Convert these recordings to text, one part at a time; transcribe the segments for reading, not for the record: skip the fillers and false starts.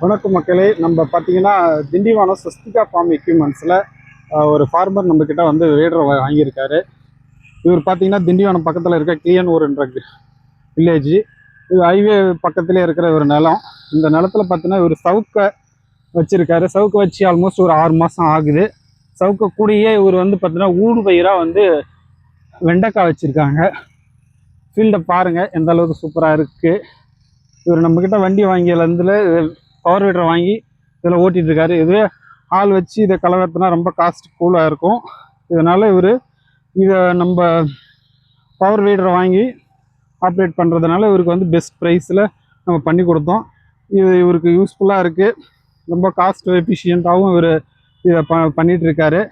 வணக்கம் மக்களே. நம்ம பார்த்தீங்கன்னா திண்டிவனம் ஸ்வஸ்திகா ஃபார்ம் எக்யூப்மெண்ட்ஸில் ஒரு ஃபார்மர் நம்மக்கிட்ட வந்து ரேடர் வாங்கியிருக்காரு. இவர் பார்த்தீங்கன்னா திண்டிவனம் பக்கத்தில் இருக்க கிளியனூர்ன்ற வில்லேஜ். இது ஹைவே பக்கத்திலே இருக்கிற ஒரு நிலம். இந்த நிலத்தில் பார்த்தீங்கன்னா இவர் சவுக்கை வச்சுருக்காரு. சவுக்கை வச்சு ஆல்மோஸ்ட் ஒரு 6 மாதம் ஆகுது. சவுக்கை கூடயே இவர் வந்து பார்த்தீங்கன்னா ஊடு பயிராக வந்து வெண்டைக்காய் வச்சுருக்காங்க. ஃபீல்டை பாருங்கள் எந்த அளவுக்கு சூப்பராக இருக்குது. இவர் நம்மக்கிட்ட வண்டி வாங்கியிலேருந்து பவர் வீடரை வாங்கி இதில் ஓட்டிகிட்டு இருக்காரு. இதுவே ஆள் வச்சு இதை கலவரத்துனா ரொம்ப காஸ்ட் கூலாக இருக்கும். இதனால் இவர் இதை நம்ம பவர் வீடரை வாங்கி ஆப்ரேட் பண்ணுறதுனால இவருக்கு வந்து பெஸ்ட் ப்ரைஸில் நம்ம பண்ணி கொடுத்தோம். இது இவருக்கு யூஸ்ஃபுல்லாக இருக்குது. ரொம்ப காஸ்ட் எஃபிஷியண்ட்டாகவும் இவர் இதை பண்ணிகிட்ருக்காரு.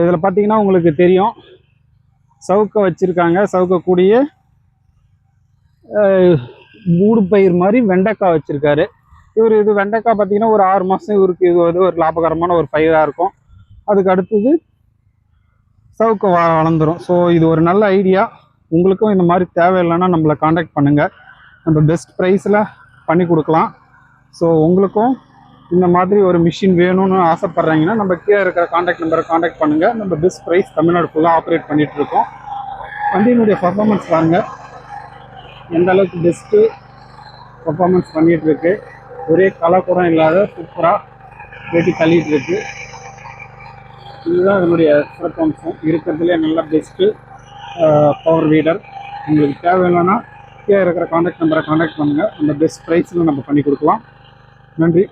இதில் பார்த்திங்கன்னா உங்களுக்கு தெரியும், சவுக்கை வச்சுருக்காங்க. சவுக்கை கூடிய ஊடு பயிர் மாதிரி வெண்டைக்காய் வச்சுருக்காரு. இவர் இது வெண்டைக்காய் பார்த்தீங்கன்னா ஒரு 6 மாதம் இவருக்கு இது வந்து ஒரு லாபகரமான ஒரு பயிராக இருக்கும். அதுக்கு அடுத்தது சவுக்கு வளர்ந்துடும். ஸோ இது ஒரு நல்ல ஐடியா. உங்களுக்கும் இந்த மாதிரி தேவையில்லைன்னா நம்மளை காண்டாக்ட் பண்ணுங்கள். நம்ம பெஸ்ட் ப்ரைஸில் பண்ணி கொடுக்கலாம். ஸோ உங்களுக்கும் இந்த மாதிரி ஒரு மிஷின் வேணும்னு ஆசைப்பட்றீங்கன்னா நம்ம கீழே இருக்கிற காண்டாக்ட் நம்பரை காண்டாக்ட் பண்ணுங்கள். நம்ம பெஸ்ட் ப்ரைஸ் தமிழ்நாடு ஃபுல்லாக ஆப்ரேட் பண்ணிகிட்ருக்கோம். வண்டியினுடைய பர்ஃபார்மன்ஸ் பாருங்கள் எந்த அளவுக்கு பெஸ்ட்டு பர்ஃபார்மன்ஸ் பண்ணிகிட்ருக்கு. ஒரே கலக்குறம் இல்லாத சூப்பராக வெட்டி தள்ளிகிட்ருக்கு. இதுதான் இதனுடைய சிறப்பம்சம். இருக்கிறதுலே நல்ல பெஸ்ட்டு பவர் வீடர். உங்களுக்கு தேவையில்லைன்னா கீழே இருக்கிற காண்டாக்ட் நம்பரை காண்டாக்ட் பண்ணுங்கள். அந்த பெஸ்ட் ப்ரைஸில் நம்ம பண்ணி கொடுக்கலாம். நன்றி.